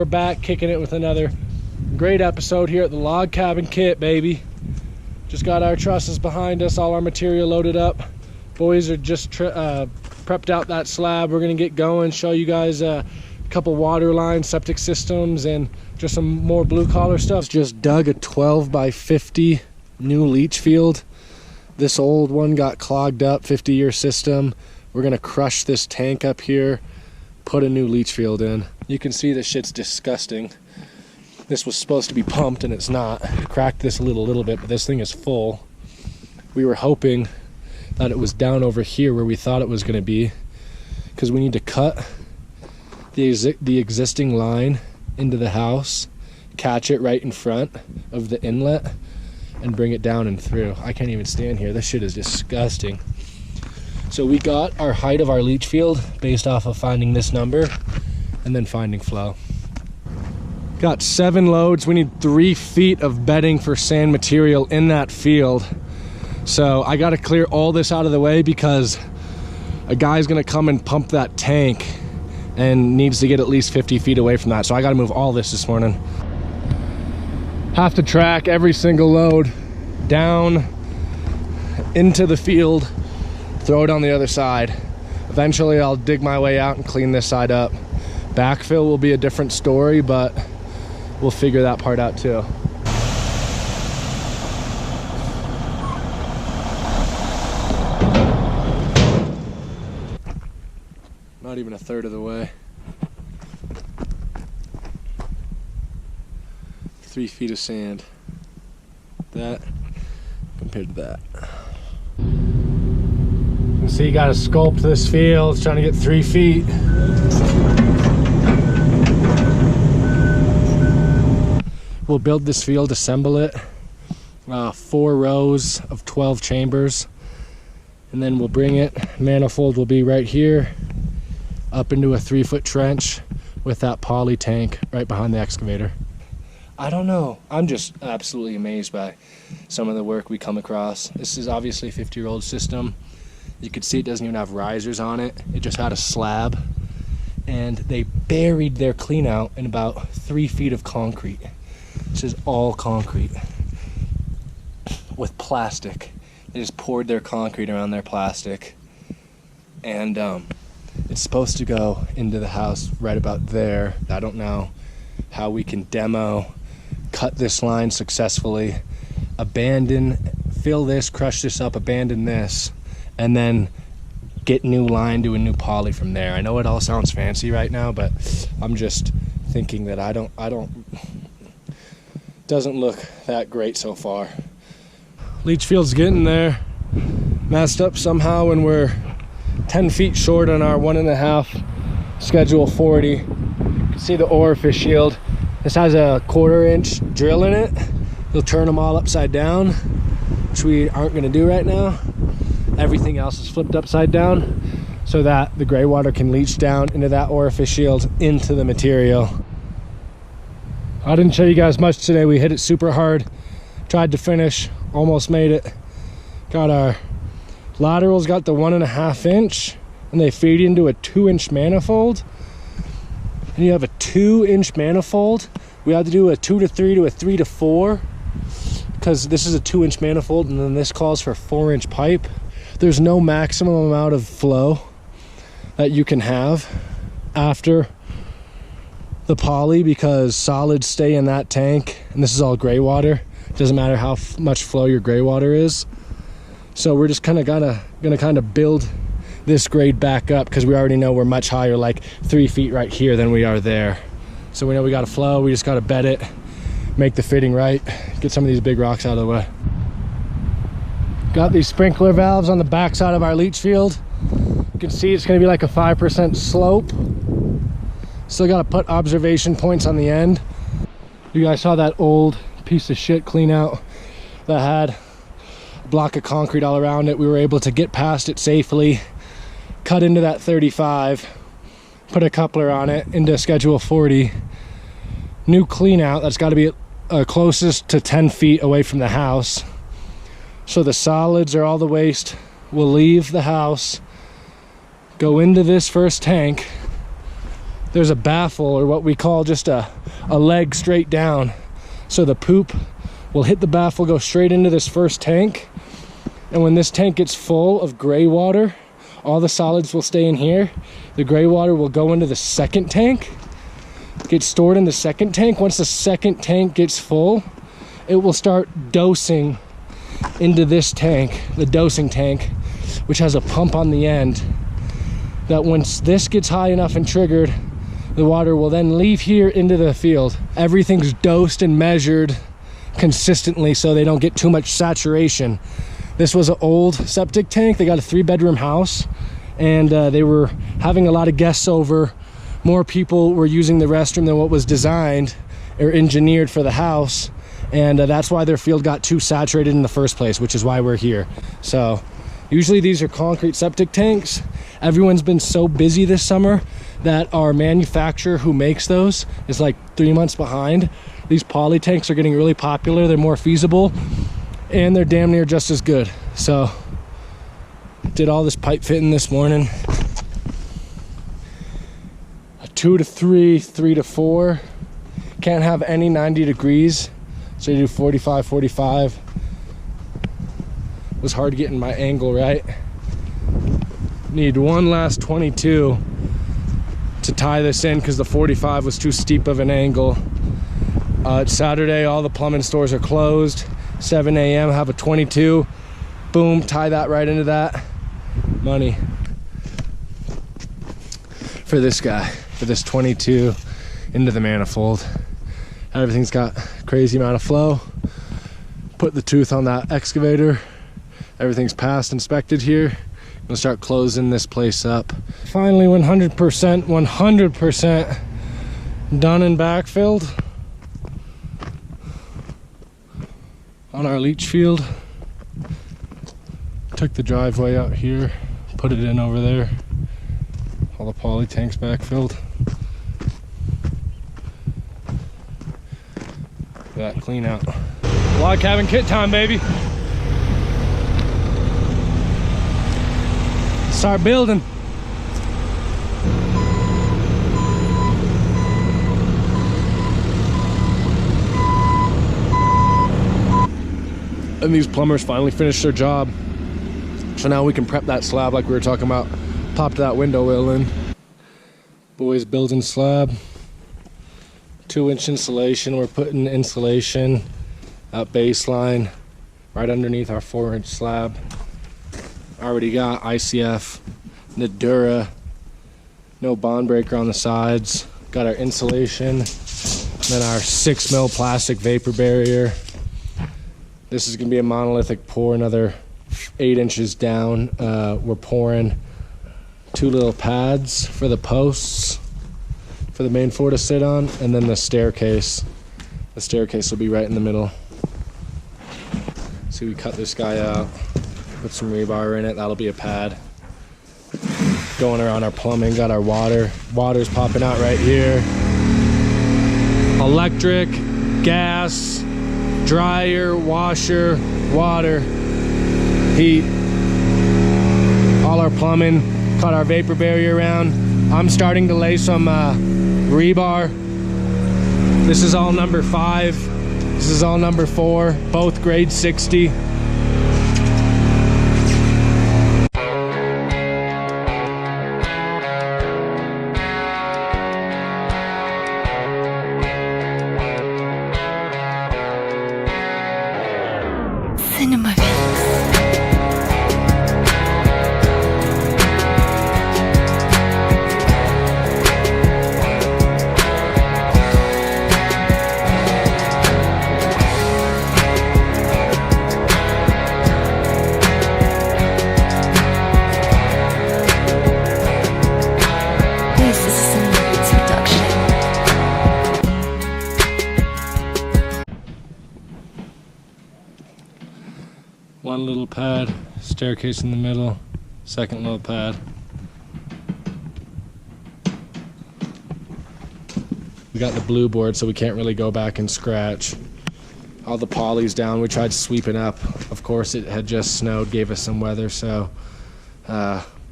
We're back kicking it with another great episode here at the Log Cabin Kit, baby. Just got our trusses behind us, all our material loaded up. Boys are just prepped out that slab. We're gonna get going, show you guys a couple water lines, septic systems, and just some more blue collar stuff. Just dug a 12 by 50 new leach field. This old one got clogged up, 50-year system. We're gonna crush this tank up here, put a new leach field in. You can see this shit's disgusting. This was supposed to be pumped and it's not. I cracked this a little bit, but this thing is full. We were hoping that it was down over here where we thought it was gonna be, because we need to cut the existing line into the house, catch it right in front of the inlet, and bring it down and through. I can't even stand here. This shit is disgusting. So we got our height of our leach field based off of finding this number and then finding flow. Got 7 loads. We need 3 feet of bedding for sand material in that field. So I got to clear all this out of the way because a guy's gonna come and pump that tank and needs to get at least 50 feet away from that. So I got to move all this morning. Have to track every single load down into the field, throw it on the other side. Eventually I'll dig my way out and clean this side up. Backfill will be a different story, but we'll figure that part out too. Not even a third of the way. 3 feet of sand. That compared to that. You see, you gotta sculpt this field. It's trying to get 3 feet. We'll build this field, assemble it. 4 rows of 12 chambers. And then we'll bring it, manifold will be right here, up into a 3-foot trench with that poly tank right behind the excavator. I don't know, I'm just absolutely amazed by some of the work we come across. This is obviously a 50-year-old system. You can see it doesn't even have risers on it. It just had a slab, and they buried their clean out in about 3 feet of concrete. This is all concrete with plastic. They just poured their concrete around their plastic, and it's supposed to go into the house right about there. I don't know how we can demo, cut this line successfully, abandon, fill this, crush this up, abandon this, and then get new line to a new poly from there. I know it all sounds fancy right now, but I'm just thinking that doesn't look that great so far. Leach field's getting there. Messed up somehow when we're 10 feet short on our 1.5 schedule 40. You can see the orifice shield. This has a 1/4 inch drill in it. You'll turn them all upside down, which we aren't gonna do right now. Everything else is flipped upside down so that the gray water can leach down into that orifice shield into the material. I didn't show you guys much today. We hit it super hard. Tried to finish, almost made it. Got our laterals, got the 1.5 inch, and they feed into a 2-inch manifold. And you have a 2-inch manifold. We had to do a 2 to 3 to a 3 to 4 because this is a 2-inch manifold, and then this calls for 4-inch pipe. There's no maximum amount of flow that you can have after the poly because solids stay in that tank, and this is all gray water. It doesn't matter how much flow your gray water is. So we're just gonna build this grade back up because we already know we're much higher, like 3 feet right here, than we are there. So we know we got to flow. We just got to bed it, make the fitting right, get some of these big rocks out of the way. Got these sprinkler valves on the back side of our leach field. You can see it's going to be like a 5% slope. Still got to put observation points on the end. You guys saw that old piece of shit clean out that had a block of concrete all around it. We were able to get past it safely, cut into that 35, put a coupler on it into schedule 40. New clean out that's got to be closest to 10 feet away from the house. So the solids or all the waste will leave the house, go into this first tank, there's a baffle, or what we call just a leg straight down. So the poop will hit the baffle, go straight into this first tank. And when this tank gets full of gray water, all the solids will stay in here. The gray water will go into the second tank, get stored in the second tank. Once the second tank gets full, it will start dosing into this tank, the dosing tank, which has a pump on the end, that once this gets high enough and triggered, the water will then leave here into the field. Everything's dosed and measured consistently so they don't get too much saturation. This was an old septic tank. They got a 3-bedroom house, and they were having a lot of guests over. More people were using the restroom than what was designed or engineered for the house, and that's why their field got too saturated in the first place, which is why we're here. So usually these are concrete septic tanks. Everyone's been so busy this summer that our manufacturer who makes those is like 3 months behind. These poly tanks are getting really popular. They're more feasible, and they're damn near just as good. So did all this pipe fitting this morning. 2 to 3, 3 to 4. Can't have any 90 degrees, so you do 45, 45. It was hard getting my angle right. Need one last 22 to tie this in because the 45 was too steep of an angle. It's Saturday, all the plumbing stores are closed. 7 a.m. have a 22. Boom, tie that right into that. Money for this guy, for this 22 into the manifold. Everything's got crazy amount of flow. Put the tooth on that excavator. Everything's passed, inspected here. We'll start closing this place up. Finally 100% done and backfilled on our leach field. Took the driveway out here, put it in over there. All the poly tanks backfilled. That clean out. Log cabin kit time, baby. Start building. And these plumbers finally finished their job. So now we can prep that slab like we were talking about. Popped that window well in. Boys building slab. 2-inch insulation. We're putting insulation at baseline right underneath our 4-inch slab. Already got ICF, Nadura, no bond breaker on the sides. Got our insulation, then our 6 mil plastic vapor barrier. This is gonna be a monolithic pour, another 8 inches down. We're pouring 2 little pads for the posts for the main floor to sit on, and then the staircase. The staircase will be right in the middle. So we cut this guy out. Put some rebar in it, that'll be a pad. Going around our plumbing, got our water. Water's popping out right here. Electric, gas, dryer, washer, water, heat. All our plumbing, cut our vapor barrier around. I'm starting to lay some rebar. This is all number 5. This is all number 4, both grade 60. One little pad, staircase in the middle, second little pad. We got the blue board, so we can't really go back and scratch. All the poly's down. We tried sweeping up. Of course, it had just snowed, gave us some weather, so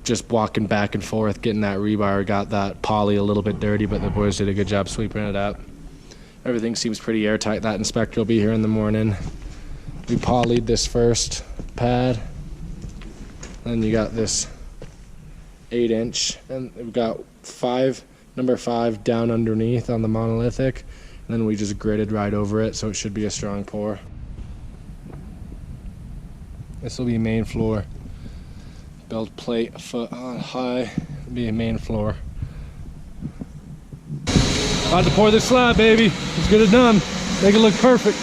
just walking back and forth, getting that rebar, got that poly a little bit dirty, but the boys did a good job sweeping it up. Everything seems pretty airtight. That inspector will be here in the morning. We polyed this first pad. Then you got this 8-inch, and we've got number 5 down underneath on the monolithic. And then we just gridded right over it, so it should be a strong pour. This will be main floor. Build plate a foot high, be a main floor. About to pour this slab, baby. Let's get it done. Make it look perfect.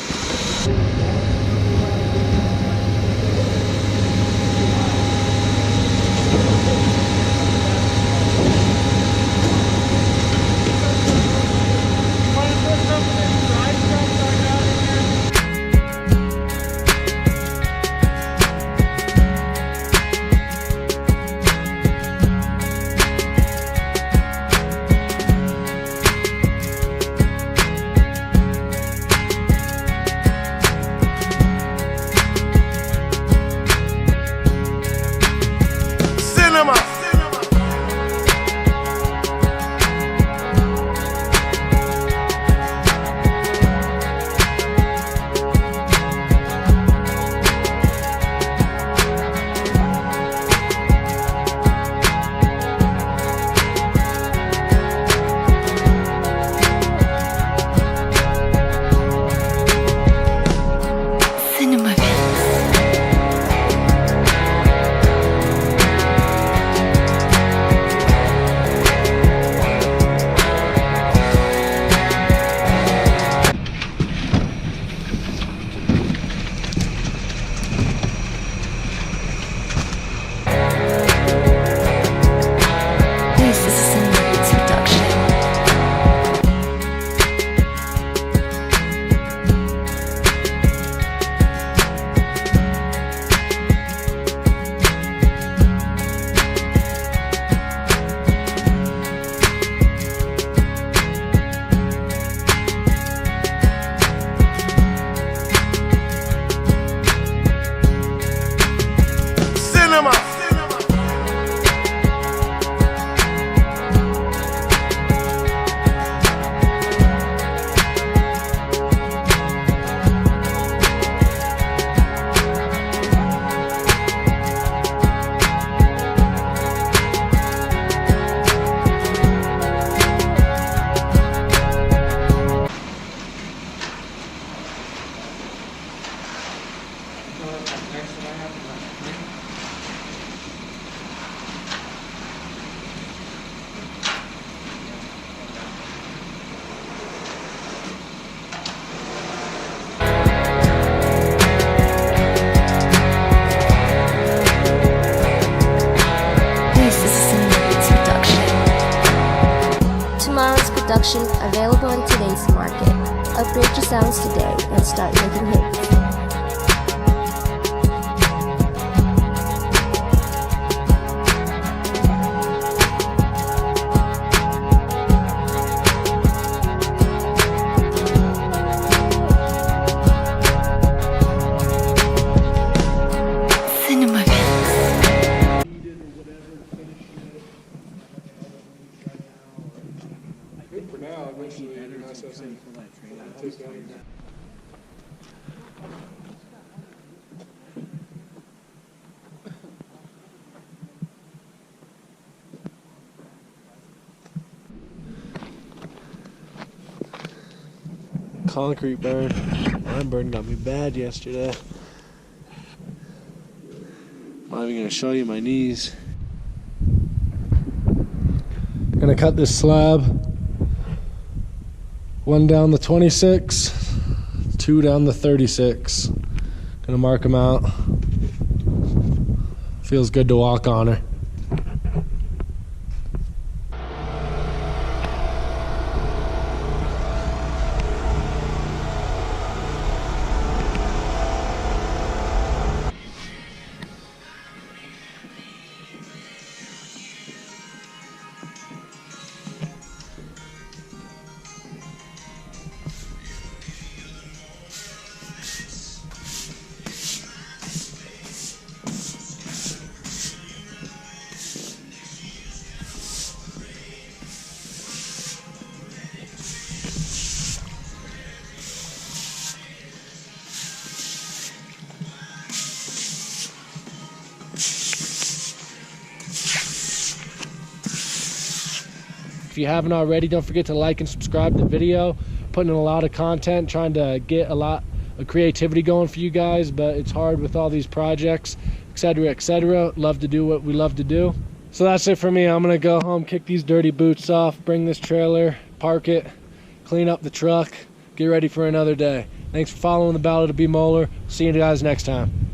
Production available in today's market. Upgrade your sounds today and start making hits. For now, eventually, concrete burn. My burn got me bad yesterday. I'm not even gonna show you my knees. Gonna cut this slab. 1 down the 26, 2 down the 36. Gonna mark them out. Feels good to walk on her. If you haven't already, don't forget to like and subscribe to the video. Putting in a lot of content, trying to get a lot of creativity going for you guys, but it's hard with all these projects, etc., etc. Love to do what we love to do. So that's it for me. I'm gonna go home, kick these dirty boots off, bring this trailer, park it, clean up the truck, get ready for another day. Thanks for following the Ballad of B. Moeller. See you guys next time.